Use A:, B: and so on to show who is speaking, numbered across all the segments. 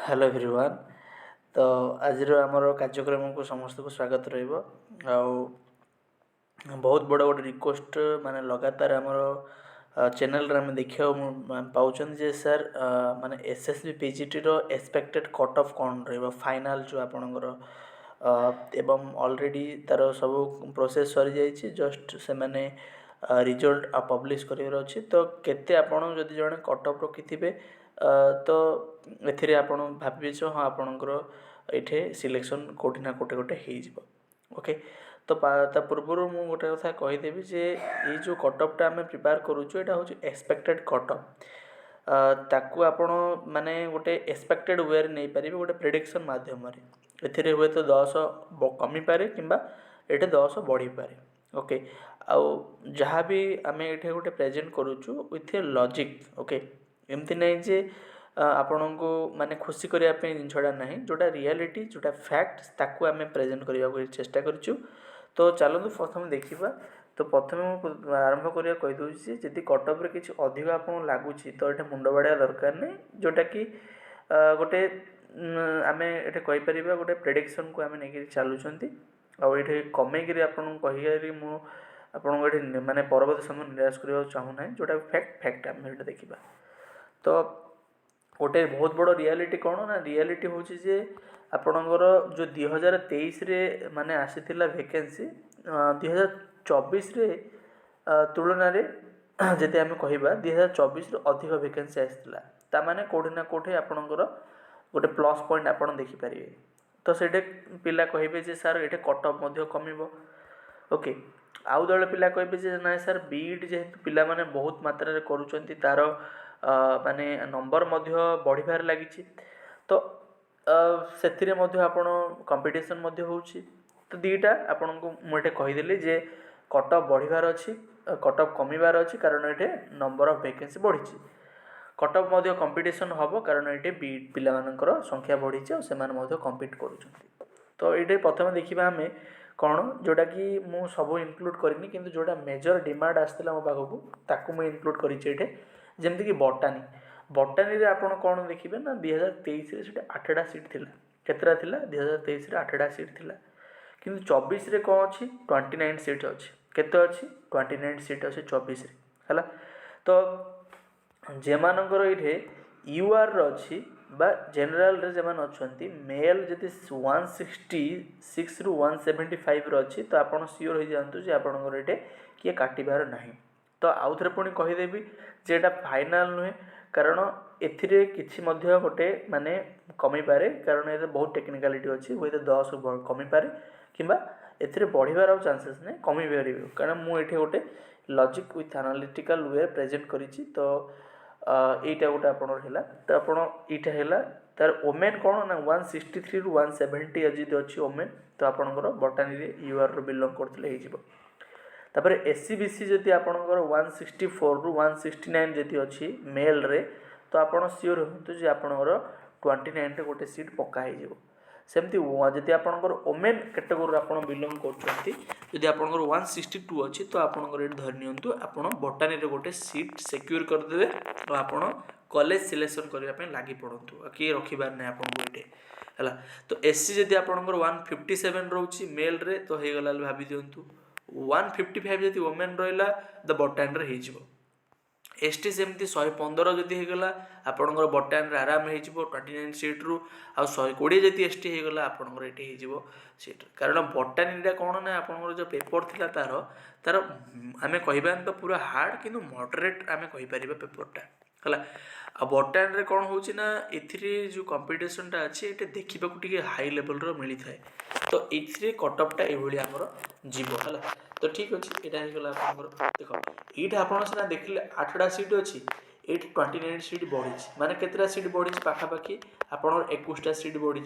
A: Hello everyone. तो आज आमर कार्यक्रम को समस्त को स्वागत रहिबो। बहुत बड़ गोटे रिक्वेस्ट माने लगातार आमर चैनल रे हम देखियो पाउछन जे सर माने एसएसबी पीजीटी रो एक्सपेक्टेड कट ऑफ कोन रहबो फाइनल जो आपनकर एवं ऑलरेडी तार सब प्रोसेस सरी जाइछि जस्ट से माने रिजल्ट पब्लिश करिवर अछि। तो केते आपण जदि जणे कट ऑफ रखिथिबे तो एथिरे आपण भाबिबे जे हां आपनकर एठे सिलेक्शन कोठी ना कोटे कोटे हेइ जिवो। ओके, तो ता पूर्व मु गोटे कथा कहीदेवी जे ये जो कटअपटा आम प्रिपेयर करुचु एटा हूँ एक्सपेक्टेड कटअप। ताकू आपण माने गोटे एक्सपेक्टेड वे नहीं पारे गोटे प्रेडिक्शन माध्यम एथिरे हुए तो 10 कमी पारे किंबा एटे 10 बढ़ी पारे। ओके, आउ जहाँ भी आम ये गोटे प्रेजेंट करुचु विथ ए लॉजिक। ओके, एमती नहीं जे आपण को माने खुशी करने जिनसा ना जोटा रियलिटी जोटा फैक्ट ताकू आम प्रेजेंट करने को चेष्टा करूँ। तो चलतु प्रथम देखा। तो प्रथम आरंभ करिया कहीदे जदि कटअप्रे किसी अधिक आप लगुच तो ये मुंड बाड़ा दरकार नहीं जोटा कि गोटे आम ये कहीपर गोटे प्रेडिक्शन को आम नहीं चलुँच आए कमेक कही मुझे माने परवर्त समय निराश करने चाहूना जोटा फैक्ट आम ये देखा। तो गोटे बहुत बड़ रियलिटी कौन ना रियलिटी हूँ जे आपणकर जो 2023 रे माने आसीथिला वैकेंसी 2024 रे तुलन जदि आम कहवा 2024 रे अधिक वैकेंसी आसीथिला ता माने कोठी ना कोठी आपणकर गोटे प्लस पॉइंट आपन देखिपारे। तो सेठे पिला कहिबे जे सर एठे कट ऑफ मध्य कमिबो। ओके, आउ दल पिला कहबे जे ना सर बीट जेहेतु पिला माने बहुत मात्रा रे करूचंती तार माने नंबर मध्य बढ़िबार लागिछि। तो सेथिरे मध्य आपण कंपटीशन मध्य होउछि। तो दीटा आपण को मुझे कहीदेली जे कट ऑफ बढ़िबार अछि कट ऑफ कमिबार अछि कारण एठे नंबर ऑफ वैकेंसी बढ़िछि। कट ऑफ मध्य कंपटीशन हबो कारण एठे बीट पिला मानकर संख्या बढ़िछि और सेमान मध्य कम्पीट करूछंती। तो ये प्रथम देखा आम कौन जोटा कि मु सब इनक्लूड करनी किंतु जोटा मेजर डिमांड आसला मो पाखक ताकू मुझे इनक्लूड करें जमती कि बटानी बटानी आपड़ कौन देखिए ना 2023 से 8टा सीट थिला केतरा थिला 2023 8टा सीट थिला किंतु 24 रे कौन अच्छी 29 सीट अच्छी केते अच्छी 29 सीट अच्छी 24 रे हला। तो जेमानकर ये यूआर अच्छी बा जनरल रे जमान अच्छी मेल जदि 166 रु 175 अच्छी तो आपड़ सियोर हो जातु जे आपंकर ये किए काटबार ना। तो आउ थे पुणी कहीदेवी जे एटा फाइनाल नुहे कारण एथिरे किछि मध्य गोटे माने कमी पारे कारण ये बहुत टेक्निकालिटी अच्छी हुए तो 10 कमी पारे किंबा एथिरे बढ़िबार आउ चांसेस नहीं कमी पारे कारण मुझे गोटे logic with analytical way present करिछि। तो एटा गोटे आपन हैला तो आपन एटा हैला तार ओमेन कौन ना 163 रु 170 यदि अच्छी ओमेन तो आपनकर बटानी रे यूआर रो बिलोंग करथिले हे जिवो। तापर एससी बीसी जदि आपनकर 164 रु 169 जदि अच्छी मेल रे तो आपन सियोर होतु जे आपनकर 29 रे गोटे सीट पक्का हे जिवो। सेमती जदि आपनकर ओमेन कैटेगरी आपन बिलोंग करछंती जदि आपनकर 162 अच्छी तो आपनकर एट धरि नियंतु आपन बटानी रे गोटे सीट सिक्योर कर देबे और आपन कॉलेज सिलेक्शन करबा पे लागि पड़ंतु कि रखिबार नै आपन गोटे हला। तो एससी जदि आपनकर 157 रहउची मेल रे तो हे गला भाबी दियंतु 155 जदि वोमेन रहिला द बटान रे हे जिवो। एसटी सेमती 115 जदि हे गला आपनकर बटान रे आराम हे जिवो 29 सीट रु आ 120 जदि एसटी हे गला आपनकर एटे हे जिवो सीट कारण बटानीटा कोन ना आपनकर जो पेपर थिला तार तार आमे कहिबान तो पूरा हार्ड किंतु मॉडरेट आमे कहि परिबा पेपरटा हला। आ बटान रे कोन होउची ना एथिरे जो कंपटीशनटा अछि एटे देखिबा को टिके हाई लेवल रो मिली थाए। तो एथिरे कटअपटा एभली हमर जीवो हला। तो ठीक अछि एटा हे गला आपनकर देखो एटा आपण सिना देखले 8टा सीट अछि 29 सीट बढ़ी माने केतरा सीट बढ़ी पाखा पाखी आपन 21टा सीट बढ़ी।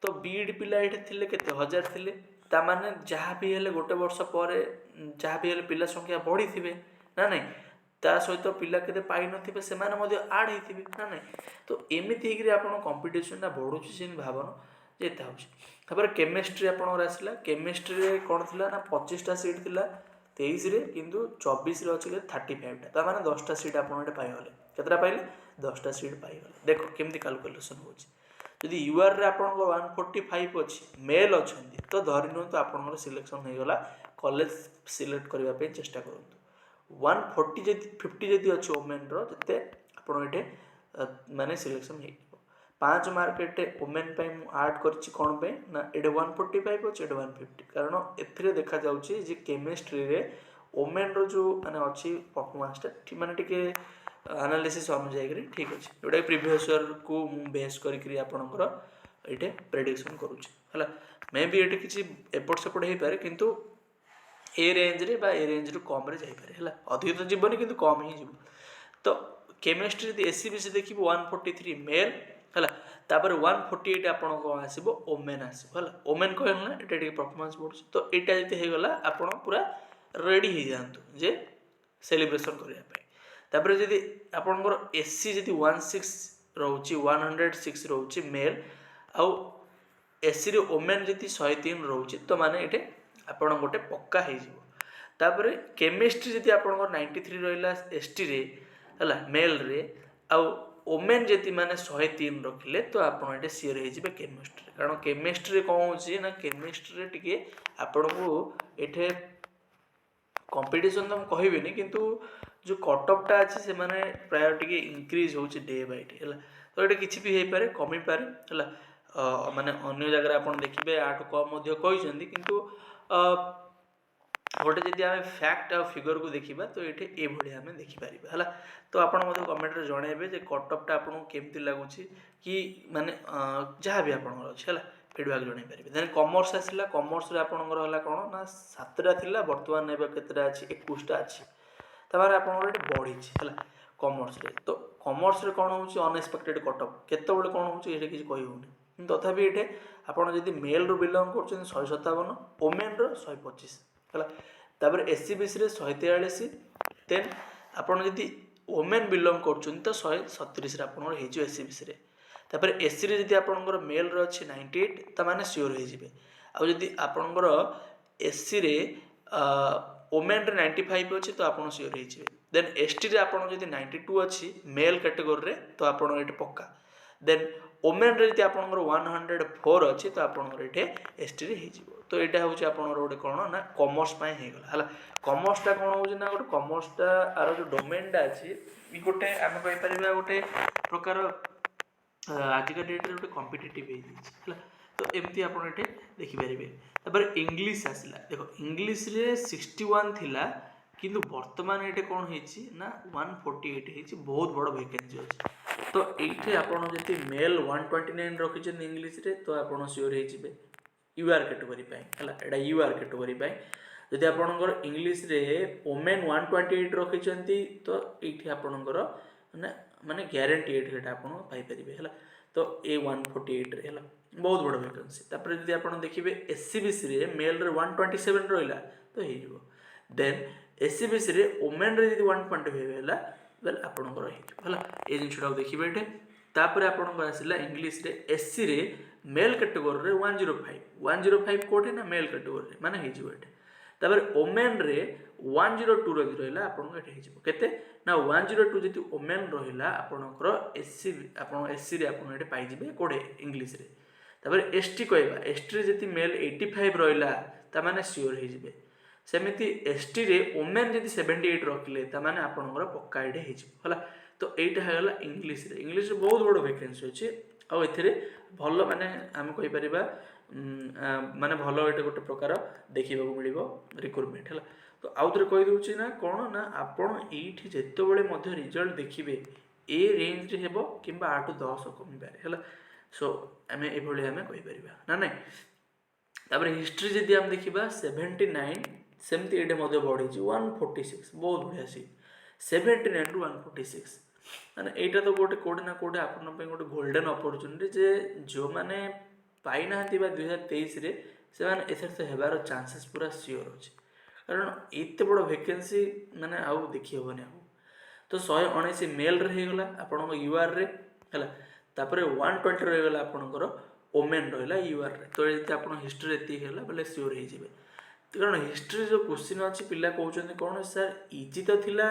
A: तो बीड पिला एठे थिले केते हजार थिले ता माने जहाँ भी हेले गोटे वर्ष पर जहाँ भी हेले पिला संख्या बढ़ी थिबे ना नहीं ता सहित पिला केते पाई नथिबे सेमाने मध्ये ऐड हेथिबे ना नहीं। तो एमिति हेकरी आपन कंपटीशन ना बढ़ुची सेन भावन जेता होची। तापर केमिस्ट्री आपन आसला केमिस्ट्री रे कोन थिला ना 25टा सीट थिला 23 रे किंतु 24 रे अछि 35 टा ता माने 10टा सीट आपन एटे पाइगले केतरा पाइले 10टा सीट पाइगले। देखो केमती कैलकुलेशन होची जदि यूआर रे आपनकर 145 अच्छी मेल अच्छा तो धरी नियंतु आपनकर सिलेक्शन हो गला कॉलेज सिलेक्ट करबा पे चेष्टा करंतु 140 जदि 50 जदि अच्छी वोमेन रो जते आपन एटे माने सिलेक्शन हे 5 मार्क एटे वोमेन पे मु ऐड करछि कोन पे ना एटे 145 अछि एटे 150 कारण एथिरे देखा जाउछि जे केमिस्ट्री रे वोमेन रो जो माने अच्छी परफॉर्मेंस टा माने टिके एनालिसिस अनुसार करी ठीक अछि जोटा प्रीवियस ईयर को मु बेस करी करी आपनकर एटे प्रेडिक्शन करूछि हला मे बी एटे किछि एपट सेपट हे पारे किंतु ए रेंज रे बा ए रेंज रो कम रे जाई पारे हला अधिक तो जीवनी किंतु कम ही जीव तो केमिस्ट्री यदि एससीबीसी देखिबो 143 मेल हला तापर 148 आपन को आसीबो ओमेन आसीबो हला ओमेन कहल ना एटा टिके परफॉर्मेंस बढ़छ तो एटा जति हे गला आपन पूरा रेडी हे जानतु जे सेलिब्रेशन करिया पे तापर जदि आपनकर एससी जदि 16 रहउची 106 रहउची मेल आउ एससी रे ओमेन जदि 103 रहउची तो माने एटे आपन गोटे पक्का हे जिवो तापर केमिस्ट्री जदि आपनकर 93 रहिला एसटी रे हला मेल रे आउ ओमेन जति माने 103 रखिले तो आपन एटे सियर हे जिबे केमिस्ट्री कारण केमिस्ट्री कोन होची ना केमिस्ट्री रे टिके आपन को एठे कंपटीशन तो कहबेनी किंतु जो कट ऑफ टा अछि से माने प्रायोरिटी के इंक्रीज होची डे बाय डे हला तो एटा किछि भी हे पारे कमी पारे हला माने अन्य जगह आपण देखिबे आठ कम मध्ये कहिसेंती किंतु गोटे जदि आमे फैक्ट आ फिगर को देखिबा तो एठे ए भडी आमे देखि परिबा हला तो आपण मध्ये कमेंट रे जणाइबे जे कट ऑफ टा आपण केमति लागुची कि माने जहा भी आपण अछि हला फीडबैक जणाइ परिबे देन कॉमर्स आसिला कॉमर्स रे आपणकर हला कोन ना 7टा थिला वर्तमान नेबा केतरा अछि 21 टा अछि तबारे आपणकर एटे बढी छि हला कॉमर्स रे तो कॉमर्स रे कोन होछि अनएक्सपेक्टेड कट ऑफ केते बेले कोन होछि एटे किछ कहि होनी तथापि एटे आपण जदि मेल रो बिलोंग करछन 157 वोमेन रो 125 हला तापर एससीबीसी रे 143 देन आपण जदि वोमेन बिलोंग करछन तो 137 रे आपण हे जो एससीबीसी रे तापर एससी रे जदि आपणकर मेल रो अछि 98 त माने श्योर हे जिवे आ जदि आपणकर एससी रे वोमेन रे 95 अछि तो आपण श्योर हे जिवे देन एसटी रे आपण जदि 92 अछि मेल कैटेगरी रे तो आपण एटे पक्का देन वोमेन रे जदि आपणकर 104 अछि तो आपणकर एटे एसटी रे हे जिवो तो एटा होछि आपणकर गोटे कोन ना कॉमर्स पय हे गला हला कॉमर्स टा कोन होछि ना गोटे कॉमर्स टा आरो जो डोमेन टा अछि ई गोटे हम कहि परिबा गोटे प्रकार आज का डेट रे गोटे कॉम्पिटिटिव हे दिछि हला तो एमती आपण एटे देखि परिबे तापर इंग्लिश आसिला देखो इंग्लिश रे 61 थिला किंतु वर्तमान एटे कोन हेछि ना 148 हेछि बहुत बड़ वैकेंसी अछि तो एठी आपण जति मेल 129 रखिछन इंग्लिश रे तो आपण श्योर हे जिवे यूआर कैटेगरी पाई हला एडा यूआर कैटेगरी पाई जदि आपणकर इंग्लिश रे वोमेन 128 रखिछंती तो एठी आपणकर माने गारंटी एटा आपण पाई परिबे हला तो ए 148 रे हला बहुत बड़ वैकेंसी तापर जदि आपण देखिबे एससीबीसी रे मेल रे 127 रहिला तो हे जिवो देन एससीबीसी रे वोमेन रे जदि 125 हैला वेल आपणकर हे हला ए जिंसटा देखिबे एटे तापर आपणकर आसिला इंग्लिश रे एससी रे मेल कैटेगरी रे 105 कोटे ना मेल कैटेगरी रे माने हे जिवो एटे तापर वोमेन रे 102 रहिला आपन एटे हे जिवो केते ना 102 जति वोमेन रहिला आपनकर एससी आपन एससी रे आपन एटे पाइ जिवे कोडे इंग्लिश रे तापर एसटी कहबा एसटी रे जति मेल 85 रहिला ता माने श्योर हे जिवे सेमिति एसटी रे वोमेन जति 78 रखले ता माने आपनकर पक्का एटे हे जिवो हला तो एटा हेला इंग्लिश रे बहुत बड़ वैकेंसी अछि आ एथिरे भलो माने हम कहि परिबा माने भलो एटे गोटे प्रकार देखिबा को मिलिबो रिक्रूटमेंट हला तो आउतरे कहि दोछि ना कोन ना आपण एठी जेते बेले मध्य रिजल्ट देखिबे ए रेंज रे हेबो किबा 8 टू 10 कमी बारे हला सो हमें ए भले हमें कहि परिबा ना नै तापर हिस्ट्री जदि हम देखिबा 79 सेमति एटे मध्य बढ़ी छि 146 बहुत बढ़िया सी 79 टू 146 माने एटा तो गोटे कोड ना कोड आपन पे गोटे गोल्डन अपॉर्चुनिटी जे जो माने पाई नाहंती बा 2023 रे से माने एथर से हेबार चांसेस पूरा श्योर अछि कारण एते बड़ वैकेंसी माने आउ देखि होबने आउ तो 119 मेल रे हे गला आपन यूआर रे हला तापर 120 रे गला आपनकर वोमेन रहला यूआर रे तो एते आपन हिस्ट्री एति हेला बले श्योर हे जिवे कारण हिस्ट्री जो क्वेश्चन अछि पिला कहउछन कोन सर इजी तो थिला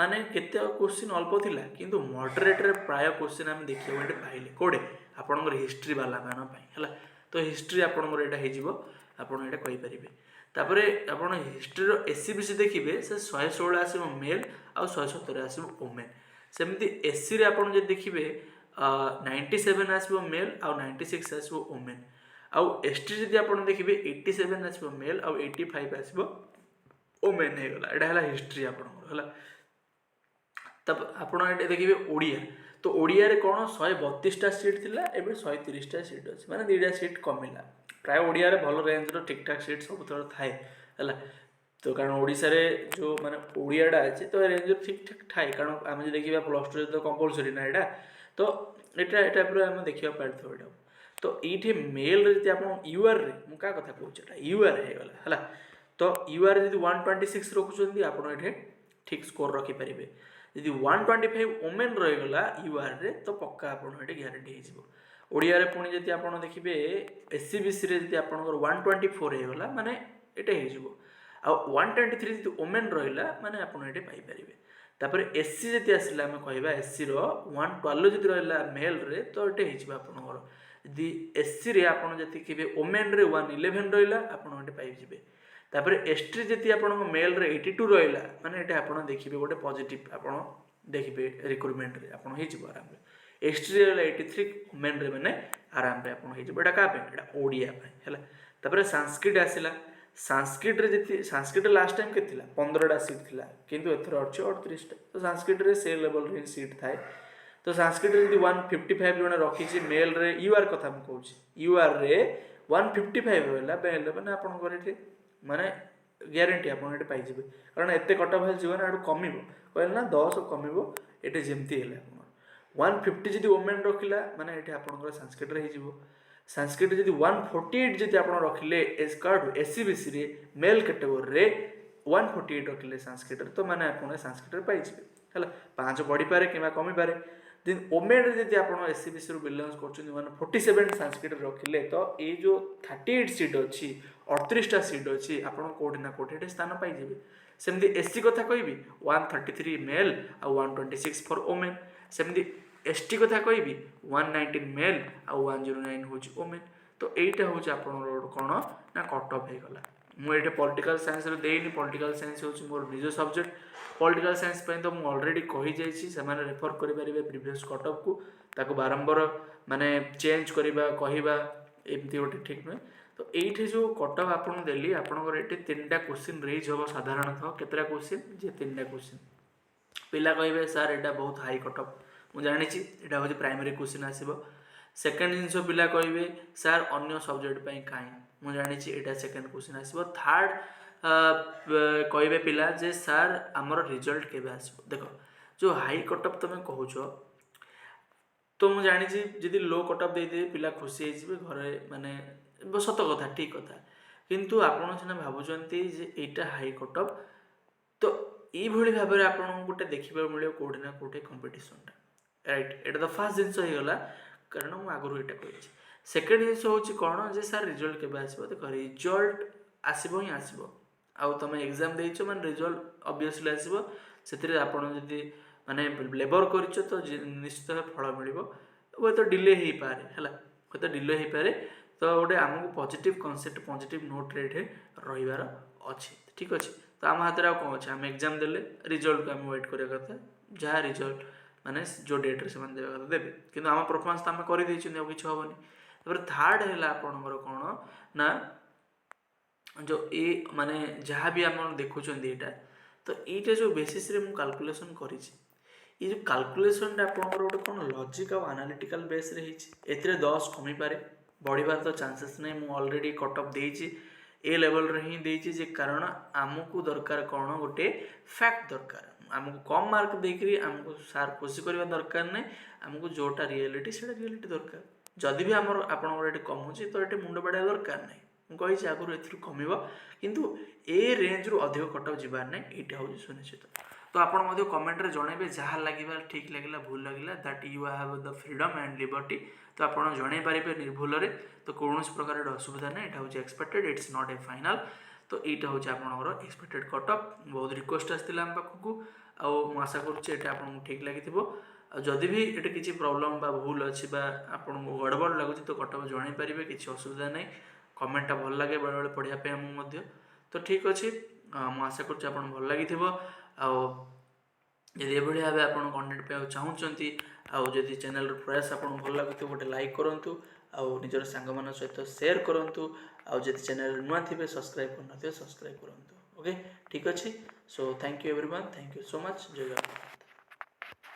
A: माने केते क्वेश्चन अल्प थिला किंतु मॉडरेट रे प्राय क्वेश्चन हम देखियो एटे पाइले कोडे आपनकर हिस्ट्री वाला मान पई हला तो हिस्ट्री आपनकर एटा हे जिवो आपन एटा कहि परिबे तापरे आपन हिस्ट्री रो एससीबीसी देखिबे से 116 आसीबो मेल आ 117 आसीबो वुमेन सेमति एससी रे आपन जे देखिबे 97 आसीबो मेल आ 96 आसीबो वुमेन आ एसटी जदि आपन देखिबे 87 आसीबो मेल आ 85 आसीबो वुमेन हे गला एटा हला हिस्ट्री आपन हला तब आपण ये देखिए ओडिया तो ओडिया रे कौन 132टा सीट थिला एबे 130टा सीट अछि माने 2टा सीट कमिला प्राय ओडिया रे भलो रेंज रो ठीक ठाक सीट सब थोड़ा थाए हला तो कारण ओडिसा रे जो माने ओडियाडा अछि तो रेंज ठीक ठाक थाए कारण हम जे देखिबा प्लस 2 तो कंपलसरी ना एटा तो एटा पूरा हम देखिबा पारथो एटा तो एठी मेल रे जे आपण यूआर रे मु का कथा कहू छटा यूआर हे गला हला तो यूआर जदि 126 रखुचंदी आपण एठे ठीक स्कोर रखि परिबे यदि 125 वुमेन रहीगला यूआर रे तो पक्का आपन एटे ग्यारंटी हो ओडिया रे पुणी जदि आपन देखिबे एससीबीसी रे जदि आपनकर 124 हेगला माने एटे हे जिवो आ 123 जदि वुमेन रहिला माने आपन एटे पाई परिबे तापर एससी जदि आसिला हम कहबा एससी रो 112 जदि रहिला मेल रे तो एटे हे जिवो आपनकर यदि एससी रे आपन जति केबे वुमेन रे 111 रहिला आपन एटे पाई जिवे तापर एसटी जति आपण मेल रे 82 रहिला माने एटा आपण देखिबे गोटे पॉजिटिव आपण देखिबे रिक्रूटमेंट रे आपण हे जिवो आराम रे एसटी रे 83 वुमेन रे माने आराम रे आपण हे जिवो एटा का पे एटा ओडिया पे हला तापर संस्कृत आसिला संस्कृत रे जति संस्कृत लास्ट टाइम के थिला 15टा सीट थिला किंतु एथर अछि 38 टा तो संस्कृत रे से लेवल रे सीट थाए तो संस्कृत रे जति 155 जने रखी छि मेल रे यूआर कथा हम कहू छि यूआर रे 155 होला बेल माने आपण करे माने ग्यारंटी आपन एटे पाई जिवे कारण एते कट ऑफ जीवन आडू कमिवो कहल ना 10 कमिवो एटे जेमती हेले आपन 150 जदि वुमेन रखिला माने एटे आपन संस्कृत रे हिजिवो संस्कृत जदि 148 जदि आपन रखिले एस कार्ड एससीबीसी रे मेल कैटेगरी रे 148 रखिले संस्कृत रे तो माने आपन संस्कृत रे पाई जिवे हला 5 बढ़ी पारे किबा कमी पारे दिन वुमेन रे जदि आपन एससीबीसी रो बिलोंग करछन 147 संस्कृत रखिले तो ए जो 38 सीट अछि 38टा सीट अछि आपण कोठी ना कोठी स्थान पाई जेबे सेमदी एससी कथा कहबी 133 मेल आ 126 फॉर वुमेन सेमदी एसटी कथा कहबी 119 मेल आ 109 होची वुमेन तो एटा होची आपण रोड कोन ना कट ऑफ हे गला मु एटे पॉलिटिकल साइंस रे देइनी पॉलिटिकल साइंस होची मोर निज सब्जेक्ट पॉलिटिकल साइंस पे तो मु ऑलरेडी कहि जाईची से माने रेफर करि परिबे प्रीवियस कट ऑफ को ताको बारंबार माने चेंज करिबा कहिबा एमती ओटे ठीक न तो एठी जो कट ऑफ आपन देली आपनकर एठी तीनटा क्वेश्चन रेज हो साधारणतः केतरा क्वेश्चन जे तीनटा क्वेश्चन पिला कहबे सर एटा बहुत हाई कट ऑफ मु जानि छी एटा होची प्राइमरी क्वेश्चन आसीबो सेकंड जिंस पिला कहबे सर अन्य सब्जेक्ट पई काई मु जानि छी एटा सेकंड क्वेश्चन आसीबो थर्ड कहबे पिला जे सर हमर रिजल्ट केबे आसीबो देखो जो हाई कट ऑफ तमे कहूछो तो मु जानि छी जदी लो कट ऑफ दे दे पिला खुशी हे जिवे घरे माने सत कथा ठीक कथा किंतु आपण सिना भाबुचंती जे एटा हाई कट ऑफ तो ई भली भाबरे आपण गोटे देखिबा मिलियो कोठी ना कोठी competition right Etah the first जिंस हे गला कारण मु आगरु एटा कहिछि सेकंड जिंस होछि कोन जे सर रिजल्ट केबे आसीबो देखो रिजल्ट आसीबो ही आसीबो आउ तमे एग्जाम देइछो माने रिजल्ट ऑब्वियसली आसीबो सेतिरे आपण जदी माने लेबर करिछो तो निश्चित फल मिलिबो वो तो डिले ही पारे हला वो तो डिले ही पारे तो गोटे आमको पॉजिटिव कांसेप्ट पॉजिटिव नोट रेट रहिबार अछि ठीक अछि तो आम हाथ रे कोन अछि हम एग्जाम देले रिजल्ट को हम वेट करिया कथा जहा रिजल्ट माने जो डेट रे समान देबा कथा देबे किंतु हम परफॉर्मेंस त हम करि दै छी किछ होबनी तपर थर्ड हैला आपनकर कोन ना जो ए माने जहा भी हम देखुचन एटा तो एटा जो बेसिस रे मु कैलकुलेशन करि छी ये जो कैलकुलेशन आपनकर गोटे कोन लॉजिक और एनालिटिकल बेस रे हिची एतरे 10 कमी पारे बढ़िबार तो चांसेस नहीं मु ऑलरेडी कट ऑफ देइची ए लेवल रे ही देइची जे कारण आमको दरकार कोन गोटे फैक्ट दरकार आमको कम मार्क देकरी आमको सार खुशी करबा दरकार नै आमको जोटा रियलिटी सेटा रियलिटी दरकार जदि भी हमर आपन एटे कम होची तो एटे मुंड बडा दरकार नै मु कहि छी आगु एथरु कमिबो किंतु ए रेंज रु अधिक कट ऑफ जिबार नै एटा होची सुनिश्चित तो आपण मध्य कमेंट रे जणेबे जहा लागिबा ठीक लागिला भूल लागिला that you have the freedom and liberty तो आपण जणे पारिबे निर्भुल रे तो कोनोस प्रकार रे असुविधा नै एटा होची expected it's not A final तो एटा होची आपनकर एक्सपेक्टेड कट ऑफ बहुत रिक्वेस्ट आस्तिला हम पाखु ମୁଁ आशा करुच्ची ये आपको ठीक लगी जदि भी ये किसी प्रॉब्लम बा भूल अच्छी बा आपको गड़बड़ लगुच तो कटक जन पारे किसी असुविधा नहीं कमेंटा भल लगे बेले बेले पढ़ाई आमको तो ठीक अच्छे मुझे आशा करुच्ची आप भल लगी यदि ये भाव आप कंटेंट पाइबा चाहूँगी आदि चैनल प्रयास आपको भल लगुच गोटे लाइक करूँ आउ निजर सांग मान सहित सेयार करूँ आदि चैनल नुआ थे सब्सक्राइब करना सब्सक्राइब करूँ ओके ठीक अच्छे so thank you everyone thank you so much जय जगन्नाथ।